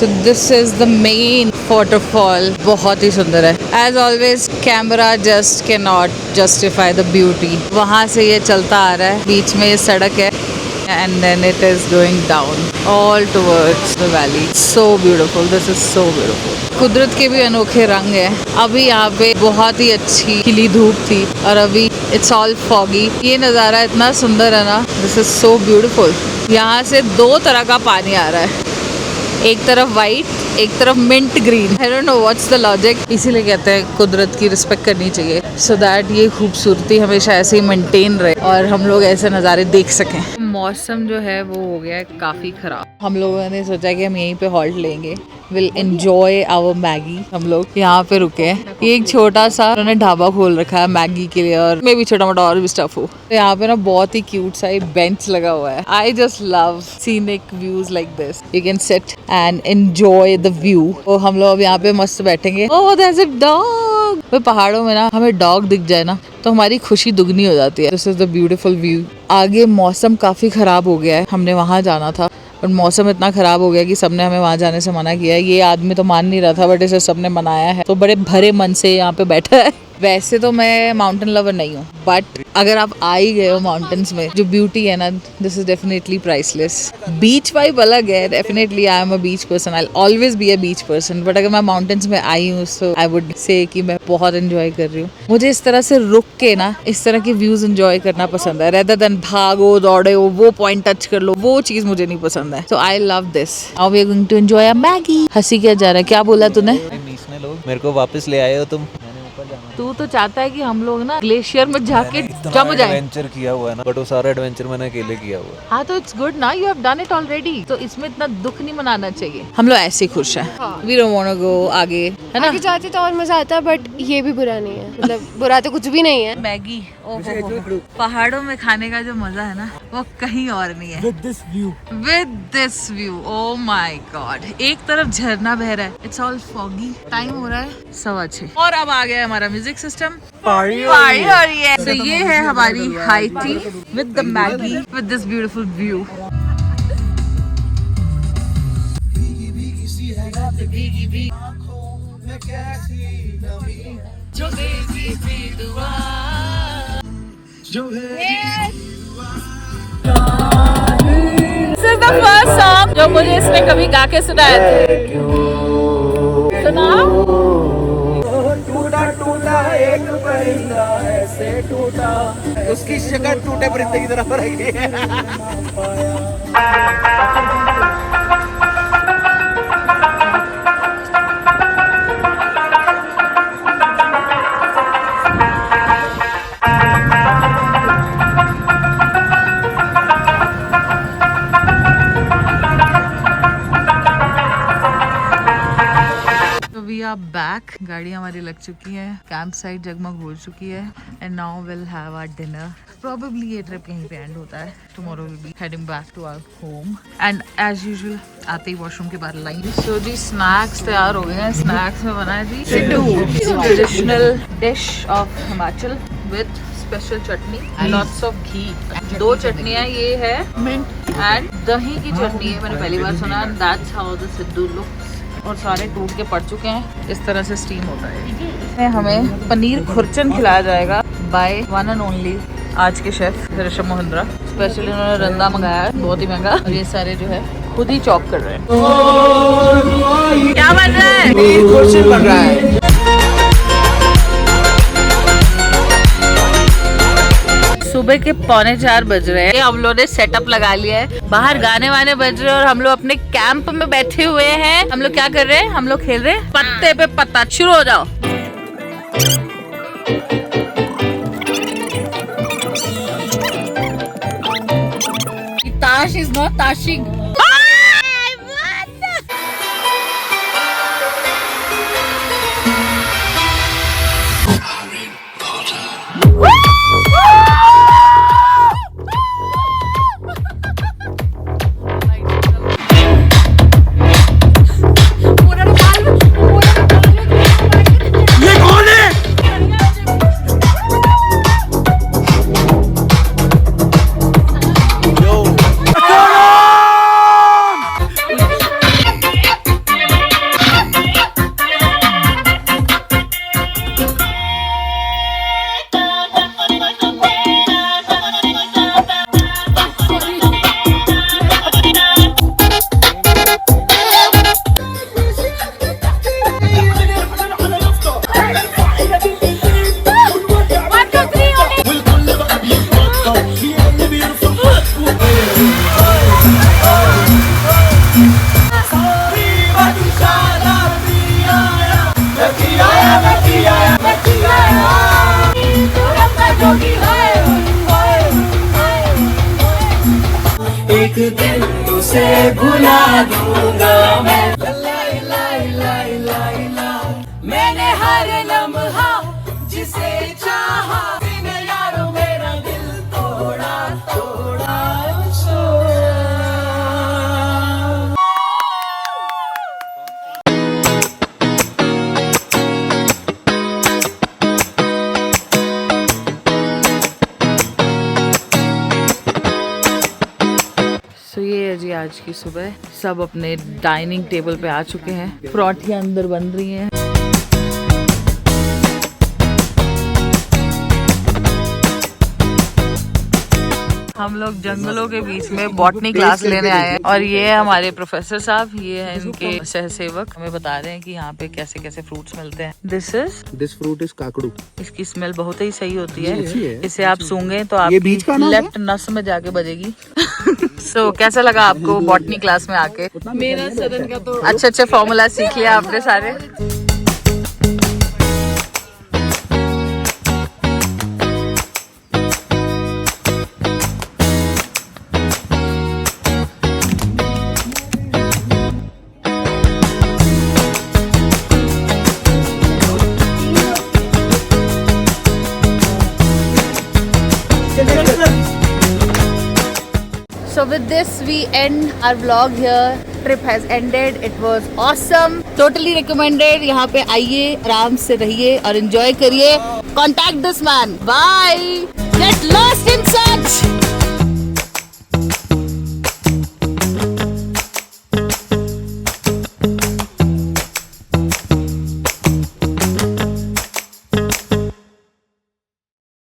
So this is the main waterfall, बहुत ही सुंदर है। As always camera just can not justify the beauty. वहाँ से ये चलता आ रहा है, बीच में ये सड़क है and then it is going down all towards the valley. So beautiful, this is so beautiful. कुदरत के भी अनोखे रंग है। अभी यहाँ पे बहुत ही अच्छी खिली धूप थी और अभी it's all foggy. ये नज़ारा इतना सुंदर है ना, this is so beautiful. यहाँ से दो तरह का पानी आ रहा है, एक तरफ वाइट, एक तरफ mint green. I don't know what's the logic. इसीलिए कहते हैं कुदरत की रिस्पेक्ट करनी चाहिए, सो दैट ये खूबसूरती हमेशा ऐसे ही मेंटेन रहे और हम लोग ऐसे नज़ारे देख सकें। मौसम जो है वो हो गया है काफ़ी ख़राब। हम लोगों ने सोचा कि हम यहीं पे हॉल्ट लेंगे, विल एंजॉय आवर मैगी। हम लोग यहाँ पे रुके हैं। ये एक छोटा सा उन्होंने ढाबा खोल रखा है मैगी के लिए, और मे भी छोटा मोटा और भी स्टफ हो। तो यहाँ पे ना बहुत ही क्यूट सा एक बेंच लगा हुआ है। I just love scenic views like this. You can sit and enjoy the view. तो हम लोग अब यहाँ पे मस्त बैठेंगे। Oh there is a dog. तो पहाड़ों में ना हमें डॉग दिख जाए ना तो हमारी खुशी दुगनी हो जाती है। This is the beautiful view. आगे मौसम काफी खराब हो गया है, हमने वहाँ जाना था और मौसम इतना खराब हो गया कि सबने हमें वहाँ जाने से मना किया है। ये आदमी तो मान नहीं रहा था, बट इसे सबने मनाया है, तो बड़े भरे मन से यहाँ पे बैठा है। वैसे तो मैं माउंटेन लवर नहीं हूँ, बट अगर आप आ ही गए हो माउंटेन्स में, जो ब्यूटी है ना, this is definitely priceless. Beach vibe अलग है, definitely I am a beach person, I always be a beach person, but अगर मैं माउंटेन्स में आई हूँ तो आई वुड से कि मैं बहुत एंजॉय कर रही हूँ। मुझे इस तरह से रुक के ना इस तरह के व्यूज एंजॉय करना पसंद है, रेदर देन भागो दौड़े हो, वो पॉइंट टच कर लो, वो चीज मुझे नहीं पसंद है। So I love this. Now we are going to enjoy a Maggi. हंसी क्या जा रहा है, क्या बोला तूने? मेरे को वापस ले आए हो तुम। तू तो चाहता है कि हम लोग ना ग्लेशियर में जाके जम जाए। एडवेंचर किया हुआ है ना, बट वो सारा एडवेंचर मैंने अकेले किया हुआ है। हाँ तो इट्स गुड ना, you have done it already, तो इसमें इतना दुख नहीं मनाना चाहिए। हम लोग ऐसे खुश हैं। We don't want to go आगे, है ना? आगे जाते तो और मजा आता, बट ये भी बुरा नहीं है, मतलब बुरा तो कुछ भी नहीं है। मैगी पहाड़ों में खाने का जो मजा है ना, वो कहीं और नहीं है। With this view, oh my God. एक तरफ झरना बह रहा है, इट्स ऑल फॉगी। टाइम हो रहा है 6:15 और अब आ गया हमारा म्यूजिक सिस्टम। पार्टी हो रही है। तो ये है हमारी high tea with the Maggi with this beautiful view. This is the first song जो मुझे इसने कभी गा के सुनाया था। सुनाओ। टूटा टूटा एक परिंदा ऐसे टूटा, उसकी शक्ल टूटे परिंदे की तरफ रही है। बैक गाड़ी हमारी लग चुकी है, कैंप साइट जगमग हो चुकी है, and now will have our dinner. Probably ये ट्रिप यहीं पे एंड होता है। Tomorrow will be heading back to our home, and as usual आते ही वॉशरूम के बाद लाइन। सो जी स्नैक्स तैयार हो गए हैं। स्नैक्स में बना है जी siddu, traditional dish of Himachal with special chutney, lots of ghee. 2 चटनियाँ, ये है मिंट एंड दही की चटनी है, मैंने पहली बार सुना। That's how the siddu looks. और सारे टूट के पड़ चुके हैं। इस तरह से स्टीम होता है। हमें पनीर खुरचन खिलाया जाएगा बाय वन एंड ओनली आज के शेफ ऋषभ मोहिंद्रा। स्पेशली उन्होंने रंदा मंगाया है, बहुत ही महंगा, और ये सारे जो है खुद ही चॉप कर रहे हैं। क्या बन रहा है? खुरचन बन रहा है। सुबह के 3:45 बज रहे हैं। हम लोग ने सेटअप लगा लिया है, बाहर गाने वाने बज रहे हैं और हम लोग अपने कैंप में बैठे हुए हैं। हम लोग क्या कर रहे हैं? हम लोग खेल रहे हैं पत्ते पे पत्ता। शुरू हो जाओ। ताश इज नॉट ताशिंग। एक दिन उसे भुला दूंगा मैं। लाई लाई लाई लाई ला, मैंने हर लम्हा जिसे चाहा, बिन यारो मेरा दिल तोड़ा तोड़ा छोड़ा। सो ये है जी आज की सुबह। सब अपने डाइनिंग टेबल पे आ चुके हैं, पराठियाँ अंदर बन रही हैं। हम लोग जंगलों के बीच में बॉटनी क्लास लेने आए हैं और ये है हमारे प्रोफेसर साहब, ये है इनके सहसेवक, हमें बता रहे हैं कि यहाँ पे कैसे कैसे फ्रूट्स मिलते हैं। This fruit is Kakadu. इसकी स्मेल बहुत ही सही होती है, इसे आप सूंघे तो आपकी लेफ्ट नस में जाके बजेगी। सो कैसा लगा आपको बॉटनी क्लास में आके? मेरा सदन का तो अच्छे फॉर्मूला सीख लिया आपने सारे। So with this we end our vlog here. Trip has ended. It was awesome. Totally recommended. यहाँ पे आइए, आराम से रहिए और enjoy करिए. Contact this man. Bye. Get lost in search.